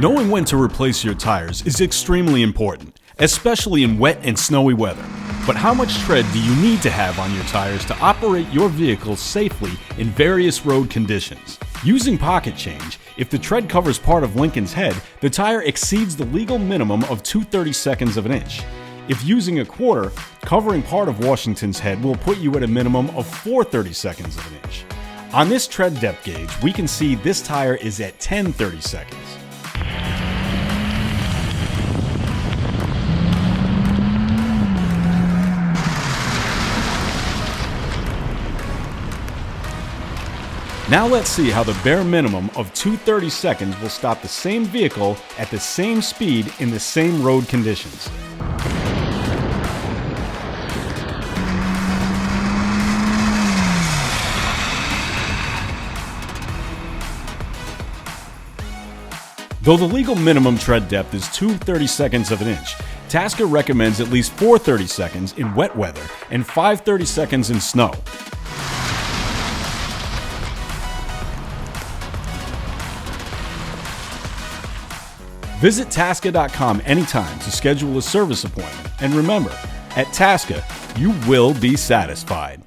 Knowing when to replace your tires is extremely important, especially in wet and snowy weather. But how much tread do you need to have on your tires to operate your vehicle safely in various road conditions? Using Pocket Change, if the tread covers part of Lincoln's head, the tire exceeds the legal minimum of 2/32 of an inch. If using a quarter, covering part of Washington's head will put you at a minimum of 4/32 of an inch. On this tread depth gauge, we can see this tire is at 10/32. Now let's see how the bare minimum of 2/32 will stop the same vehicle at the same speed in the same road conditions. Though the legal minimum tread depth is 2/32 of an inch, Tasker recommends at least 4/32 in wet weather and 5/32 in snow. Visit Tasca.com anytime to schedule a service appointment. And remember, at Tasca, you will be satisfied.